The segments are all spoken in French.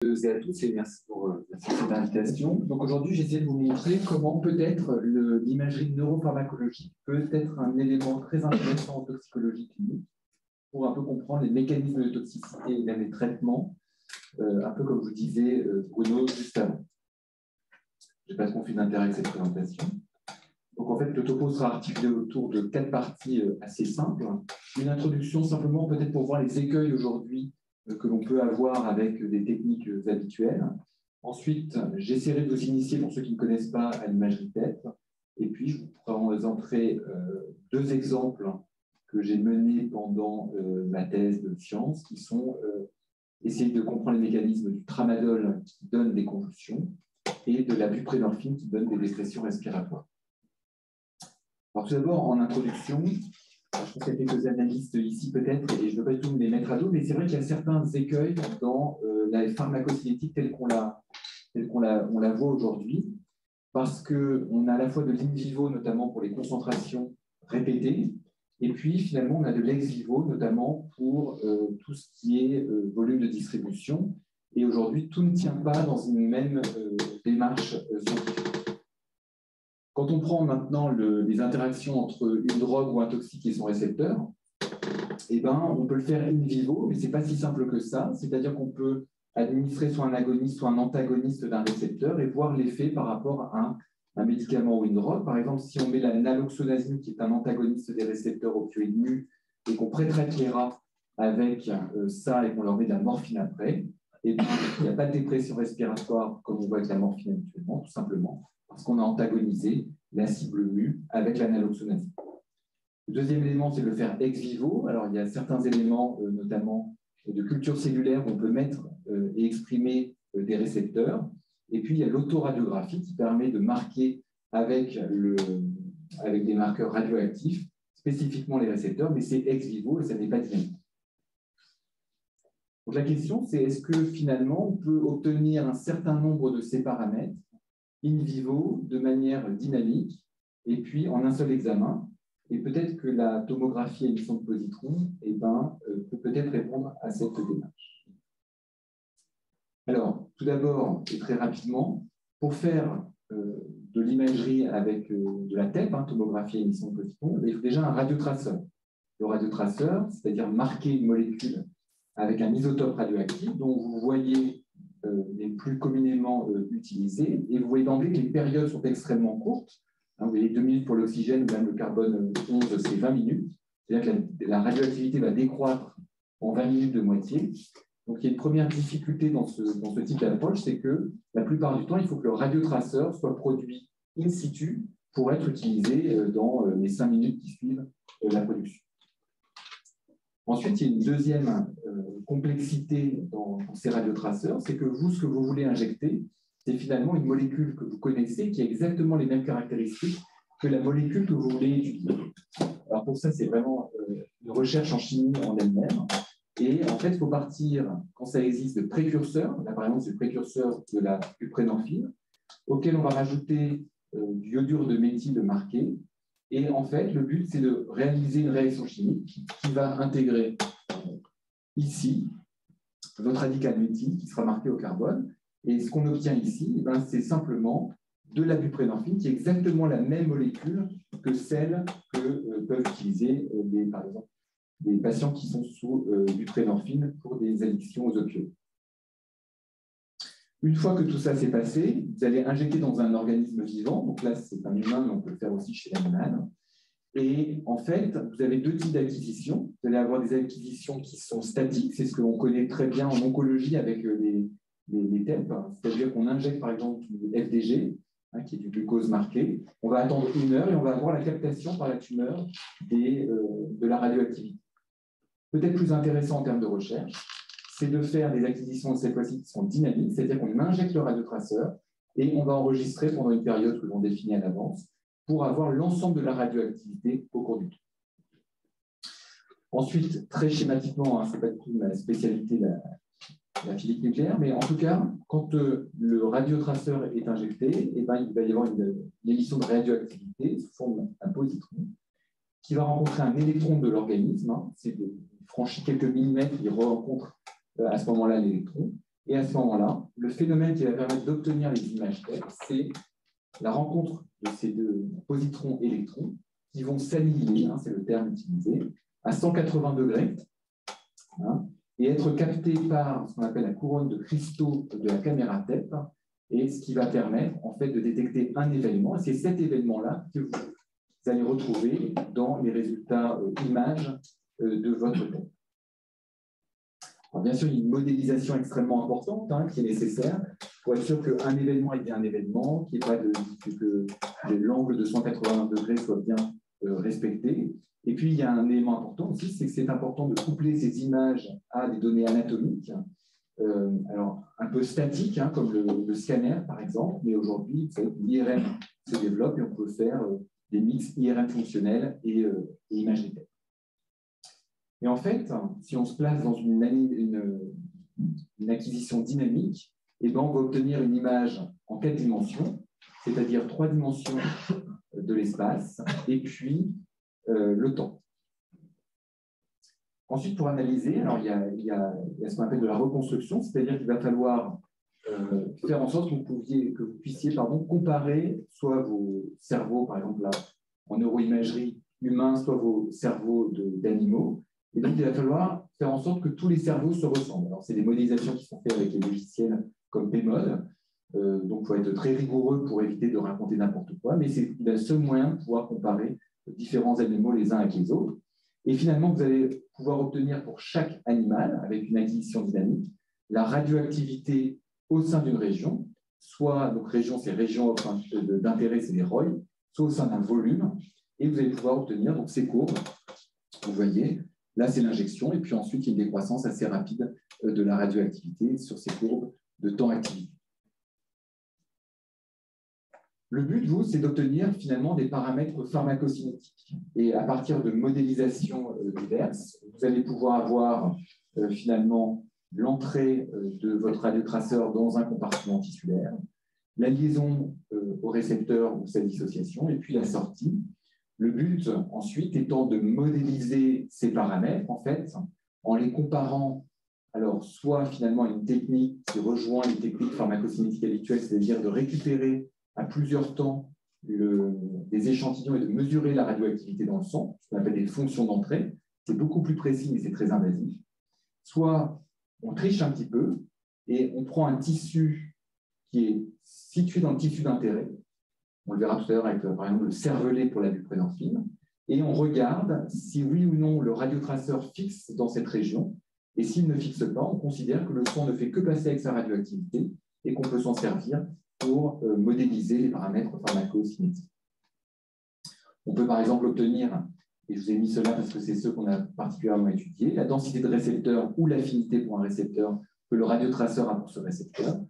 Et à tous et merci pour cette invitation. Donc aujourd'hui, j'essaie de vous montrer comment peut-être l'imagerie neuropharmacologique peut être un élément très intéressant en toxicologie clinique pour un peu comprendre les mécanismes de toxicité et même les traitements, un peu comme vous disait Bruno juste avant. Je ne sais pas ce qu'on fait d'intérêt avec cette présentation. Donc en fait, le topo sera articulé autour de 4 parties assez simples. Une introduction simplement peut-être pour voir les écueils aujourd'hui que l'on peut avoir avec des techniques habituelles. Ensuite, j'essaierai de vous initier, pour ceux qui ne connaissent pas, à l'imagerie PET. Et puis, je vous présenterai 2 exemples que j'ai menés pendant ma thèse de sciences, qui sont essayer de comprendre les mécanismes du tramadol qui donne des convulsions et de la buprenorphine qui donne des dépressions respiratoires. Alors tout d'abord, en introduction, je pense qu'il y a quelques analystes ici peut-être, et je ne veux pas du tout les mettre à dos, mais c'est vrai qu'il y a certains écueils dans la pharmacocinétique telle qu'on la voit aujourd'hui, parce qu'on a à la fois de l'in vivo, notamment pour les concentrations répétées, et puis finalement on a de l'ex vivo, notamment pour tout ce qui est volume de distribution, et aujourd'hui tout ne tient pas dans une même démarche scientifique. Quand on prend maintenant les interactions entre une drogue ou un toxique et son récepteur, eh ben, on peut le faire in vivo, mais ce n'est pas si simple que ça. C'est-à-dire qu'on peut administrer soit un agoniste, soit un antagoniste d'un récepteur et voir l'effet par rapport à un médicament ou une drogue. Par exemple, si on met la naloxonazine, qui est un antagoniste des récepteurs opioïdes nus, et qu'on pré-traite les rats avec ça et qu'on leur met de la morphine après, eh ben, il n'y a pas de dépression respiratoire comme on voit avec la morphine habituellement, tout simplement, parce qu'on a antagonisé la cible mu avec la naloxonazine. Le deuxième élément, c'est de le faire ex vivo. Alors, il y a certains éléments, notamment de culture cellulaire, où on peut mettre et exprimer des récepteurs. Et puis, il y a l'autoradiographie qui permet de marquer avec des marqueurs radioactifs, spécifiquement les récepteurs, mais c'est ex vivo et ça n'est pas dynamique. Donc, la question, c'est est-ce que finalement, on peut obtenir un certain nombre de ces paramètres in vivo de manière dynamique et puis en un seul examen? Et peut-être que la tomographie à émission de positrons peut peut-être répondre à cette démarche. Alors, tout d'abord, et très rapidement, pour faire de l'imagerie avec de la TEP, tomographie à émission de positrons, il faut déjà un radiotraceur. Le radiotraceur, c'est-à-dire marquer une molécule avec un isotope radioactif dont vous voyez les plus communément utilisés, et vous voyez d'emblée que les périodes sont extrêmement courtes. Vous voyez 2 minutes pour l'oxygène, même le carbone 11, c'est 20 minutes. C'est-à-dire que la radioactivité va décroître en 20 minutes de moitié. Donc, il y a une première difficulté dans ce type d'approche, c'est que la plupart du temps, il faut que le radiotraceur soit produit in situ pour être utilisé dans les 5 minutes qui suivent la production. Ensuite, il y a une deuxième complexité dans ces radiotraceurs, c'est que vous, ce que vous voulez injecter, c'est finalement une molécule que vous connaissez qui a exactement les mêmes caractéristiques que la molécule que vous voulez étudier. Alors pour ça, c'est vraiment une recherche en chimie en elle-même. Et en fait, il faut partir, quand ça existe, de précurseurs. Là, par exemple, c'est le précurseur de la buprenorphine, auquel on va rajouter du iodure de méthyle marqué. Et en fait, le but, c'est de réaliser une réaction chimique qui va intégrer ici votre radical méthyle qui sera marqué au carbone. Et ce qu'on obtient ici, c'est simplement de la buprenorphine qui est exactement la même molécule que celle que peuvent utiliser par exemple, des patients qui sont sous buprenorphine pour des addictions aux opioïdes. Une fois que tout ça s'est passé, vous allez injecter dans un organisme vivant. Donc là, c'est un humain, mais on peut le faire aussi chez l'animal. Et en fait, vous avez 2 types d'acquisitions. Vous allez avoir des acquisitions qui sont statiques. C'est ce que l'on connaît très bien en oncologie avec les TEP. C'est-à-dire qu'on injecte, par exemple, du FDG, qui est du glucose marqué. On va attendre 1 heure et on va avoir la captation par la tumeur de la radioactivité. Peut-être plus intéressant en termes de recherche, c'est de faire des acquisitions cette fois-ci qui sont dynamiques, c'est-à-dire qu'on injecte le radiotraceur et on va enregistrer pendant une période que l'on définit à l'avance pour avoir l'ensemble de la radioactivité au cours du temps. Ensuite, très schématiquement, ce n'est pas du tout ma spécialité, la physique nucléaire, mais en tout cas, quand le radiotraceur est injecté, il va y avoir une émission de radioactivité sous forme d'un positron qui va rencontrer un électron de l'organisme. Il franchit quelques millimètres, il rencontre à ce moment-là l'électron. Et à ce moment-là, le phénomène qui va permettre d'obtenir les images tech, c'est la rencontre de ces deux positrons-électrons qui vont s'annihiler, hein, c'est le terme utilisé, à 180 degrés, hein, et être captés par ce qu'on appelle la couronne de cristaux de la caméra TEP, et ce qui va permettre en fait de détecter un événement. Et c'est cet événement-là que vous allez retrouver dans les résultats images de votre TEP. Alors, bien sûr, il y a une modélisation extrêmement importante, hein, qui est nécessaire pour être sûr qu'un événement est bien un événement, que l'angle de 180 degrés soit bien respecté. Et puis, il y a un élément important aussi, c'est que c'est important de coupler ces images à des données anatomiques, alors un peu statiques, hein, comme le scanner, par exemple, mais aujourd'hui, l'IRM se développe et on peut faire des mix IRM fonctionnels et imagerie tech. Et en fait, si on se place dans une acquisition dynamique, eh ben, on va obtenir une image en 4 dimensions, c'est-à-dire 3 dimensions de l'espace et puis le temps. Ensuite, pour analyser, alors il y a ce qu'on appelle de la reconstruction, c'est-à-dire qu'il va falloir faire en sorte que vous puissiez comparer soit vos cerveaux, par exemple là, en neuroimagerie humain, soit vos cerveaux d'animaux. Et donc, il va falloir faire en sorte que tous les cerveaux se ressemblent. Alors, c'est des modélisations qui sont faites avec les logiciels comme PMOD. Donc, il faut être très rigoureux pour éviter de raconter n'importe quoi, mais c'est le seul moyen de pouvoir comparer différents animaux les uns avec les autres. Et finalement, vous allez pouvoir obtenir pour chaque animal, avec une acquisition dynamique, la radioactivité au sein d'une région, soit, donc région, c'est région d'intérêt, c'est les ROI, soit au sein d'un volume, et vous allez pouvoir obtenir donc, ces courbes. Vous voyez, là, c'est l'injection, et puis ensuite, il y a une décroissance assez rapide de la radioactivité sur ces courbes de temps-activité. Le but, vous, c'est d'obtenir finalement des paramètres pharmacocinétiques. Et à partir de modélisations diverses, vous allez pouvoir avoir finalement l'entrée de votre radiotraceur dans un compartiment tissulaire, la liaison au récepteur ou sa dissociation, et puis la sortie. Le but, ensuite, étant de modéliser ces paramètres, en fait, en les comparant, alors, soit finalement à une technique qui rejoint les techniques pharmacocinétiques habituelles, c'est-à-dire de récupérer à plusieurs temps des échantillons et de mesurer la radioactivité dans le sang, ce qu'on appelle des fonctions d'entrée. C'est beaucoup plus précis, mais c'est très invasif. Soit on triche un petit peu et on prend un tissu qui est situé dans le tissu d'intérêt. On le verra tout à l'heure avec, par exemple, le cervelet pour la buprenorphine. Et on regarde si oui ou non le radiotraceur fixe dans cette région. Et s'il ne fixe pas, on considère que le sang ne fait que passer avec sa radioactivité et qu'on peut s'en servir pour modéliser les paramètres pharmacocinétiques. On peut par exemple obtenir, et je vous ai mis cela parce que c'est ceux qu'on a particulièrement étudiés, la densité de récepteurs ou l'affinité pour un récepteur que le radiotraceur a pour ce récepteur,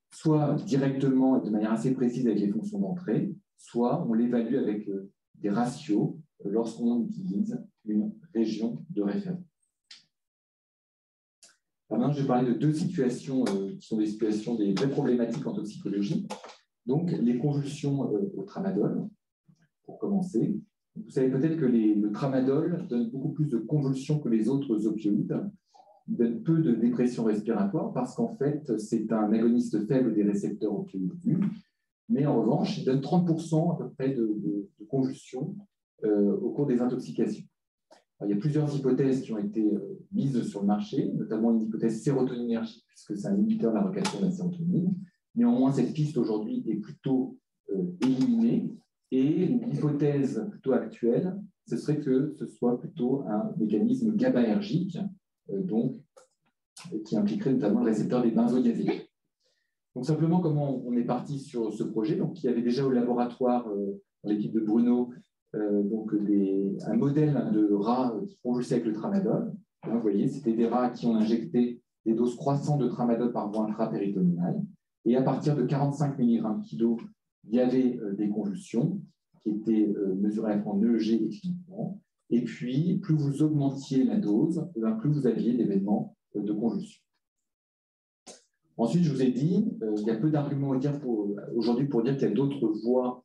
soit directement et de manière assez précise avec les fonctions d'entrée, soit on l'évalue avec des ratios lorsqu'on utilise une région de référence. Maintenant, je vais parler de deux situations qui sont des situations des vraies problématiques en toxicologie. Donc, les convulsions au tramadol, pour commencer. Vous savez peut-être que le tramadol donne beaucoup plus de convulsions que les autres opioïdes. Il donne peu de dépression respiratoire parce qu'en fait, c'est un agoniste faible des récepteurs opioïdes. Mais en revanche, il donne 30% à peu près de convulsions au cours des intoxications. Alors, il y a plusieurs hypothèses qui ont été mises sur le marché, notamment une hypothèse sérotoninergique, puisque c'est un inhibiteur de la recation de la sérotonine. Néanmoins, cette piste aujourd'hui est plutôt éliminée. Et l'hypothèse plutôt actuelle, ce serait que ce soit plutôt un mécanisme GABAergique, donc, qui impliquerait notamment le récepteur des benzodiazépines. Donc simplement, comment on est parti sur ce projet? Donc, il y avait déjà au laboratoire, dans l'équipe de Bruno, un modèle de rats qui convulsaient avec le tramadol. Là, vous voyez, c'était des rats qui ont injecté des doses croissantes de tramadol par voie intrapéritonéale. Et à partir de 45 mg/kg, il y avait des convulsions qui étaient mesurées à la fois en EEG et cliniquement. Et puis, plus vous augmentiez la dose, plus vous aviez d'événements de convulsions. Ensuite, je vous ai dit, il y a peu d'arguments à dire aujourd'hui pour dire qu'il y a d'autres voies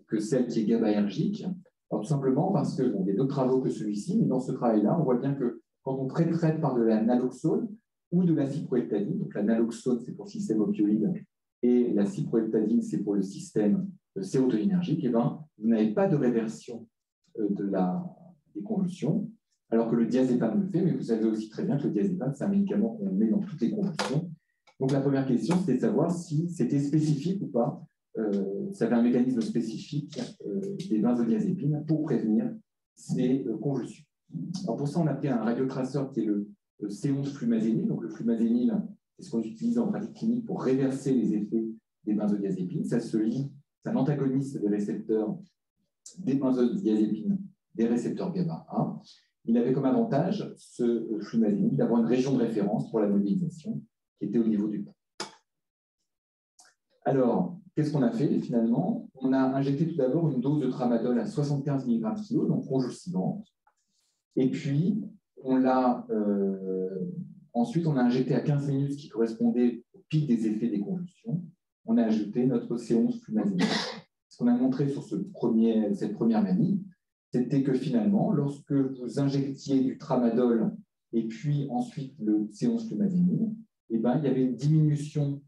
que celle qui est GABAergique. Alors, tout simplement parce qu'il y a d'autres travaux que celui-ci, mais dans ce travail-là, on voit bien que quand on traite par de la naloxone ou de la cyproheptadine. Donc la naloxone, c'est pour le système opioïde, et la cyproheptadine, c'est pour le système sérotoninergique, et ben, vous n'avez pas de réversion des convulsions, alors que le diazépam le fait, mais vous savez aussi très bien que le diazépam, c'est un médicament qu'on met dans toutes les convulsions. Donc la première question, c'était de savoir si c'était spécifique ou pas, ça avait un mécanisme spécifique des benzodiazépines pour prévenir ces convulsions. Alors pour ça, on a pris un radiotraceur qui est le C11-flumazénil. Donc le flumazénil, c'est ce qu'on utilise en pratique clinique pour réverser les effets des benzodiazépines. Ça se lie, c'est un antagoniste des récepteurs des benzodiazépines, des récepteurs GABA-A. Il avait comme avantage, ce flumazénil, d'avoir une région de référence pour la modélisation qui était au niveau du pont. Alors, qu'est-ce qu'on a fait finalement? On a injecté tout d'abord une dose de tramadol à 75 mg/kg, donc convulsivante. Et puis, ensuite, on a injecté à 15 minutes, ce qui correspondait au pic des effets des convulsions. On a ajouté notre C11 flumazénil. Ce qu'on a montré sur cette première manie, c'était que finalement, lorsque vous injectiez du tramadol et puis ensuite le C11 flumazénil, eh ben, il y avait une diminution,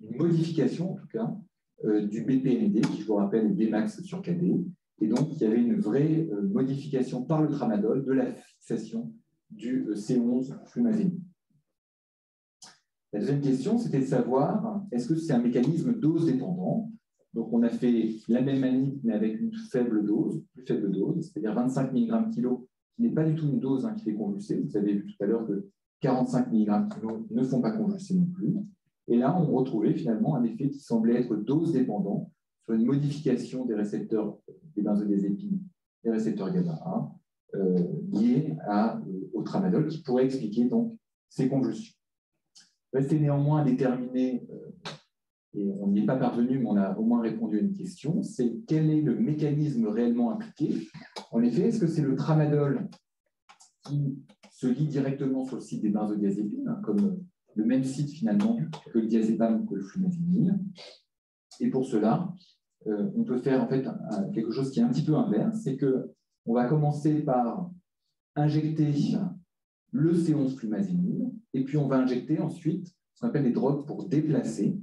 une modification en tout cas, du BPND, qui je vous rappelle est Bmax sur KD. Et donc, il y avait une vraie modification par le tramadol de la fixation du C11 flumazénil. La deuxième question, c'était de savoir, est-ce que c'est un mécanisme dose-dépendant? Donc, on a fait la même manip, mais avec une plus faible dose, c'est-à-dire 25 mg/kg, qui n'est pas du tout une dose qui fait convulser. Vous avez vu tout à l'heure que 45 mg/kg ne font pas convulser non plus. Et là, on retrouvait finalement un effet qui semblait être dose-dépendant sur une modification des récepteurs des benzodiazépines, des récepteurs GABA-A, liés au tramadol, qui pourrait expliquer donc ces convulsions. Restait néanmoins à déterminer, et on n'y est pas parvenu, mais on a au moins répondu à une question, c'est quel est le mécanisme réellement impliqué. En effet, est-ce que c'est le tramadol qui se lie directement sur le site des benzodiazépines, comme le même site finalement que le diazépam ou que le flumazénil? Et pour cela, on peut faire en fait quelque chose qui est un petit peu inverse, c'est qu'on va commencer par injecter le C11 flumazénil, et puis on va injecter ensuite ce qu'on appelle des drogues pour déplacer.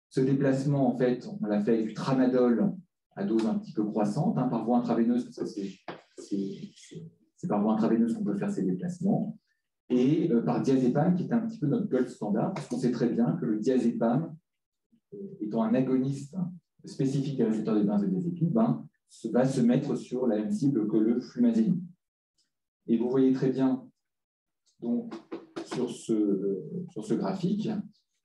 Ce déplacement, en fait, on l'a fait avec du tramadol à dose un petit peu croissante, par voie intraveineuse, parce que c'est par voie intraveineuse qu'on peut faire ces déplacements, et par diazépam, qui est un petit peu notre gold standard, parce qu'on sait très bien que le diazépam, étant un agoniste spécifique des récepteurs des benzodiazépines, va se mettre sur la même cible que le flumazénil. Et vous voyez très bien donc, sur ce graphique,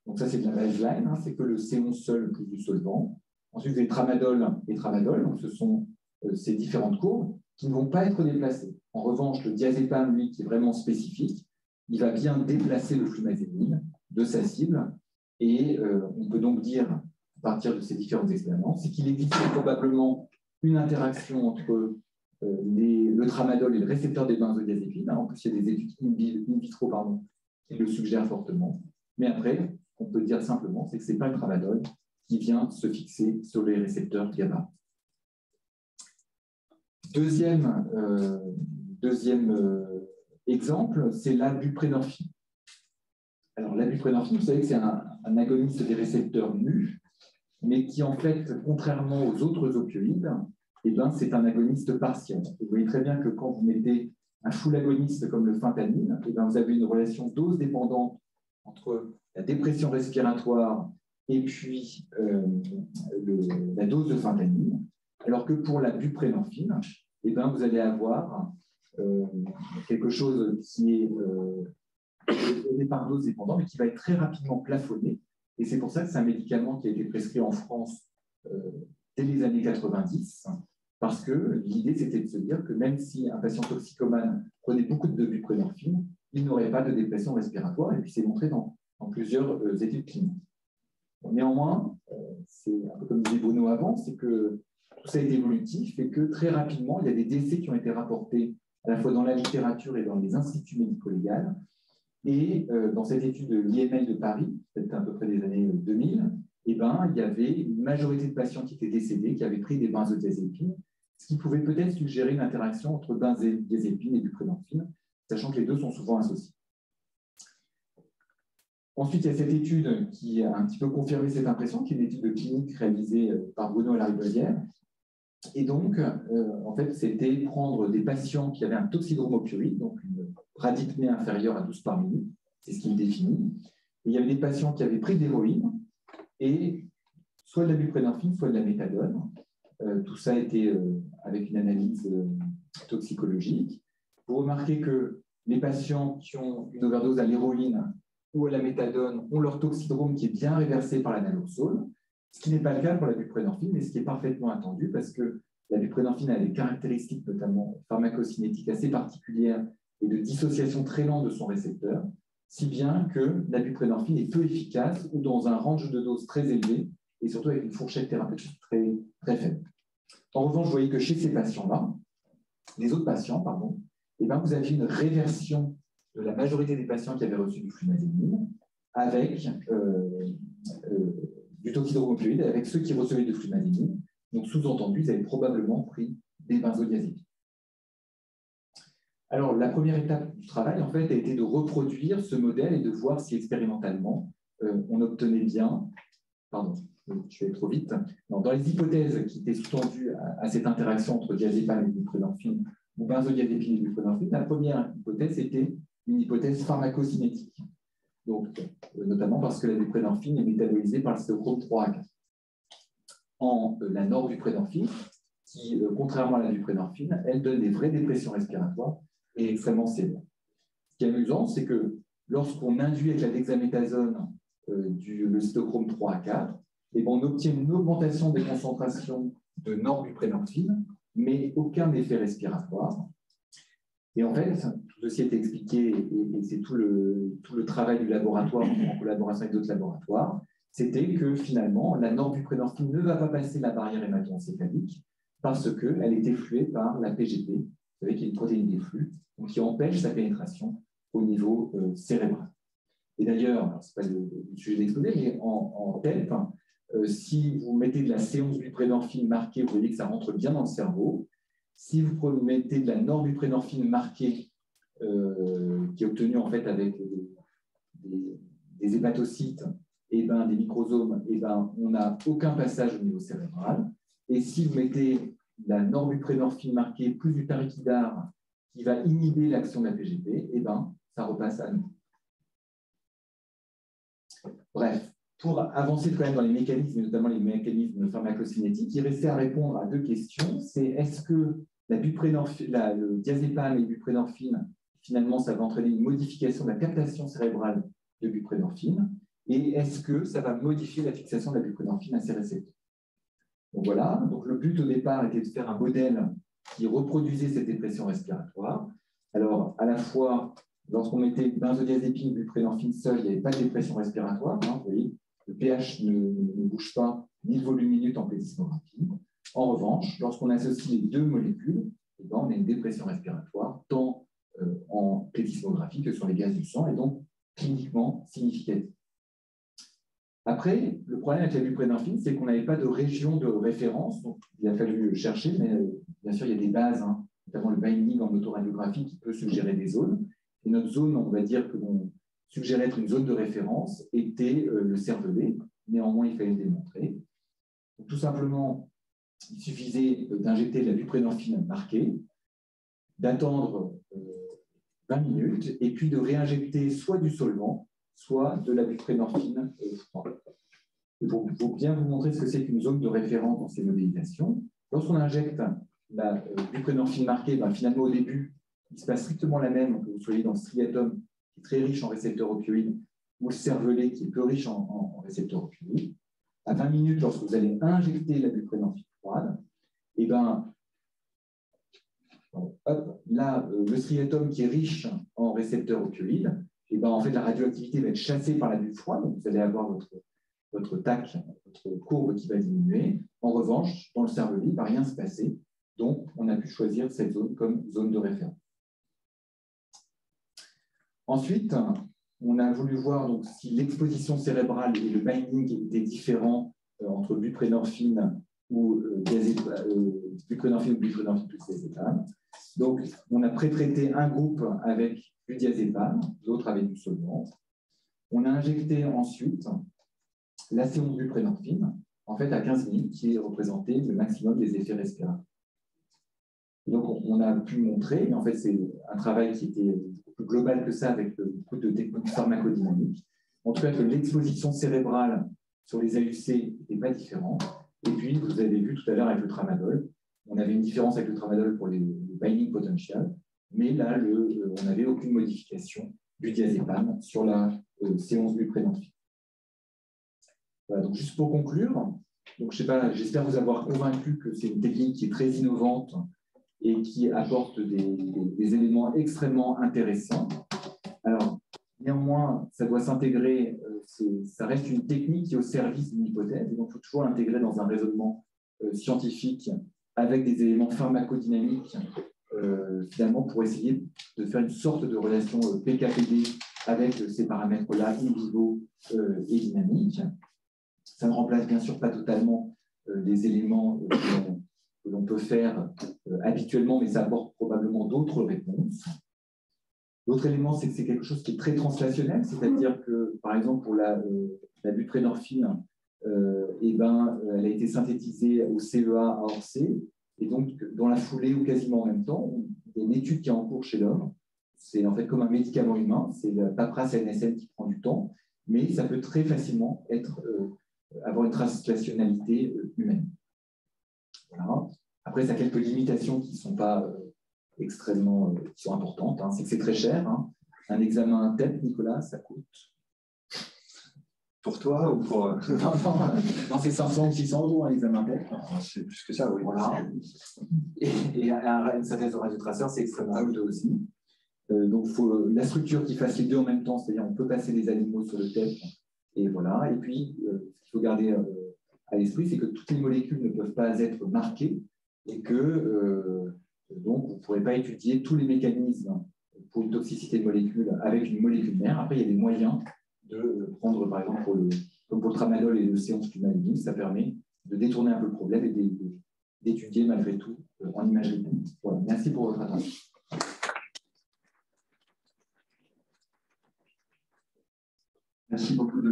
donc ça c'est de la baseline, c'est que le C11 seul plus du solvant. Ensuite, vous avez tramadol et tramadol, donc ce sont ces différentes courbes qui ne vont pas être déplacées. En revanche, le diazépam, lui, qui est vraiment spécifique, il va bien déplacer le flumazénil de sa cible. Et on peut donc dire, à partir de ces différentes expériences, c'est qu'il existe probablement une interaction entre le tramadol et le récepteur des benzodiazépines. En plus, il y a des études in vitro qui le suggèrent fortement. Mais après, on peut dire simplement, c'est que ce n'est pas le tramadol qui vient se fixer sur les récepteurs GABA. Deuxième exemple, c'est la buprénorphine. Alors, la buprénorphine, vous savez que c'est un agoniste des récepteurs mu, mais qui, en fait, contrairement aux autres opioïdes, c'est un agoniste partiel. Vous voyez très bien que quand vous mettez un full agoniste comme le fentanyl, vous avez une relation dose-dépendante entre la dépression respiratoire et puis la dose de fentanyl, alors que pour la buprénorphine, vous allez avoir quelque chose qui est au départ dose dépendant, mais qui va être très rapidement plafonné. Et c'est pour ça que c'est un médicament qui a été prescrit en France dès les années 90, parce que l'idée, c'était de se dire que même si un patient toxicomane prenait beaucoup de buprénorphine, il n'aurait pas de dépression respiratoire, et puis c'est montré dans plusieurs études cliniques. Néanmoins, c'est un peu comme disait Bono avant, c'est que tout ça est évolutif et que très rapidement, il y a des décès qui ont été rapportés à la fois dans la littérature et dans les instituts médico-légaux. Et dans cette étude de l'IML de Paris, peut-être à peu près des années 2000, il y avait une majorité de patients qui étaient décédés, qui avaient pris des benzodiazépines, ce qui pouvait peut-être suggérer une interaction entre benzodiazépine et buprénorphine, sachant que les deux sont souvent associés. Ensuite, il y a cette étude qui a un petit peu confirmé cette impression, qui est une étude de clinique réalisée par Bruno et Lariboisière. Et donc, en fait, c'était prendre des patients qui avaient un toxydrome opioïde, donc une bradypnée inférieure à 12 par minute, c'est ce qu'il définit. Et il y avait des patients qui avaient pris de l'héroïne et soit de la buprenorphine, soit de la méthadone. Tout ça a été avec une analyse toxicologique. Vous remarquez que les patients qui ont une overdose à l'héroïne ou à la méthadone ont leur toxydrome qui est bien réversé par la naloxone, ce qui n'est pas le cas pour la buprenorphine, mais ce qui est parfaitement attendu parce que la buprenorphine a des caractéristiques notamment pharmacocinétiques assez particulières et de dissociation très lente de son récepteur, si bien que la buprenorphine est peu efficace ou dans un range de dose très élevé et surtout avec une fourchette thérapeutique très, très faible. En revanche, vous voyez que chez ces patients-là, les autres patients, pardon, eh bien, vous avez une réversion de la majorité des patients qui avaient reçu du flumazénine avec du toxydrome opioïde, avec ceux qui recevaient du flumazénine. Donc, sous-entendu, ils avaient probablement pris des benzodiazépines. Alors, la première étape du travail, en fait, a été de reproduire ce modèle et de voir si expérimentalement, on obtenait bien... Pardon, je vais trop vite. Non, dans les hypothèses qui étaient sous-tendues à cette interaction entre diazépam et buprenorphine, ou benzodiazépine et buprenorphine, la première hypothèse était une hypothèse pharmacocinétique. Donc, notamment parce que la buprenorphine est métabolisée par le cytochrome 3 à 4. En la norbuprenorphine, qui, contrairement à la buprenorphine, elle donne des vraies dépressions respiratoires et extrêmement sévères. Ce qui est amusant, c'est que lorsqu'on induit avec la dexaméthasone le cytochrome 3 à 4, et on obtient une augmentation des concentrations de norbuprenorphine, mais aucun effet respiratoire. Et en fait, tout ceci est expliqué, et c'est tout le travail du laboratoire en collaboration avec d'autres laboratoires, c'était que finalement, la norbuprenorphine ne va pas passer la barrière hémato-encéphalique parce qu'elle est effluée par la PGP, vous savez qu'il y a une protéine des flux, donc qui empêche sa pénétration au niveau cérébral. Et d'ailleurs, ce n'est pas le sujet d'exposer, mais en TELP, si vous mettez de la séance buprenorphine marquée, vous voyez que ça rentre bien dans le cerveau. Si vous mettez de la norbuprenorphine marquée, qui est obtenue en fait avec des hépatocytes et des microsomes, on n'a aucun passage au niveau cérébral. Et si vous mettez de la norbuprenorphine marquée plus du tariquidar qui va inhiber l'action de la PGP, ça repasse à nous. Bref, pour avancer quand même dans les mécanismes, notamment les mécanismes pharmacocinétiques, il restait à répondre à deux questions. C'est est-ce que le diazépam et la buprenorphine, finalement, ça va entraîner une modification de la captation cérébrale de buprenorphine, et est-ce que ça va modifier la fixation de la buprenorphine à ces récepteurs? Donc voilà, donc le but au départ était de faire un modèle qui reproduisait cette dépression respiratoire. Alors, à la fois, lorsqu'on mettait benzodiazépine, buprenorphine seul, il n'y avait pas de dépression respiratoire. Vous voyez, le pH ne bouge pas, ni le volume minute en plethysmographie. En revanche, lorsqu'on associe les deux molécules, on a une dépression respiratoire, tant en plethysmographie que sur les gaz du sang, et donc cliniquement significative. Après, le problème avec la buprenorphine, c'est qu'on n'avait pas de région de référence, donc il a fallu chercher, mais bien sûr, il y a des bases, notamment le binding en autoradiographie qui peut suggérer des zones. Et notre zone, on va dire que l'on suggérait être une zone de référence, était le cervelet. Néanmoins, il fallait le démontrer. Donc, tout simplement, il suffisait d'injecter de la buprenorphine marquée, d'attendre 20 minutes, et puis de réinjecter soit du solvant, soit de la buprenorphine froide. Pour bien vous montrer ce que c'est qu'une zone de référence dans ces modélisations, lorsqu'on injecte la buprenorphine marquée, finalement au début, il se passe strictement la même que vous soyez dans le striatum, qui est très riche en récepteurs opioïdes, ou le cervelet, qui est peu riche en récepteurs opioïdes. À 20 minutes, lorsque vous allez injecter la buprenorphine froide, le striatum qui est riche en récepteurs opioïdes, en fait, la radioactivité va être chassée par la bulle froide, donc vous allez avoir votre TAC, votre courbe qui va diminuer. En revanche, dans le cervelet, il ne va rien se passer. Donc, on a pu choisir cette zone comme zone de référence. Ensuite, on a voulu voir donc, si l'exposition cérébrale et le binding étaient différents entre buprenorphine ou buprenorphine plus diazépam. Donc, on a pré-traité un groupe avec du diazépam, l'autre avec du solvant. On a injecté ensuite la séance-buprenorphine, en fait à 15 minutes, qui est représenté le maximum des effets respiratoires. Donc, on a pu montrer, mais en fait, c'est un travail qui était plus global que ça avec beaucoup de techniques pharmacodynamiques. En tout cas, que l'exposition cérébrale sur les AUC n'était pas différente. Et puis, vous avez vu tout à l'heure avec le tramadol, on avait une différence avec le tramadol pour les binding potential, mais là, on n'avait aucune modification du diazépam sur la séance buprenorphine. Voilà, donc juste pour conclure, donc, je sais pas, j'espère vous avoir convaincu que c'est une technique qui est très innovante et qui apporte des éléments extrêmement intéressants. Alors, néanmoins, ça doit s'intégrer, ça reste une technique qui est au service d'une hypothèse, et donc il faut toujours l'intégrer dans un raisonnement scientifique avec des éléments pharmacodynamiques, finalement, pour essayer de faire une sorte de relation PKPD avec ces paramètres-là, in vivo et dynamiques. Ça ne remplace bien sûr pas totalement les éléments que l'on peut faire habituellement, mais ça apporte probablement d'autres réponses. L'autre élément, c'est que c'est quelque chose qui est très translationnel, c'est-à-dire que, par exemple, pour la buprenorphine, elle a été synthétisée au CEA à Orsay, et donc dans la foulée ou quasiment en même temps, il y a une étude qui est en cours chez l'homme. C'est en fait comme un médicament humain, c'est la paperasse ANSM qui prend du temps, mais ça peut très facilement avoir une translationnalité humaine. Voilà. Après, ça a quelques limitations qui ne sont pas extrêmement qui sont importantes. Hein. C'est que c'est très cher. Hein. Un examen TEP, Nicolas, ça coûte. Pour toi ou pour. Non, c'est 500 ou 600 euros un examen TEP. C'est plus que ça, oui. Voilà. Et une synthèse de radiotraceur, c'est extrêmement coûteux aussi. Donc, il faut la structure qui fasse les deux en même temps, c'est-à-dire on peut passer des animaux sur le TEP. Et voilà. Et puis, ce qu'il faut garder à l'esprit, c'est que toutes les molécules ne peuvent pas être marquées et que donc vous ne pourrez pas étudier tous les mécanismes pour une toxicité de molécules avec une molécule mère. Après, il y a des moyens de prendre, par exemple, comme pour le tramadol et le séance cumaline, ça permet de détourner un peu le problème et d'étudier malgré tout en imagerie. Voilà. Merci pour votre attention. Merci beaucoup.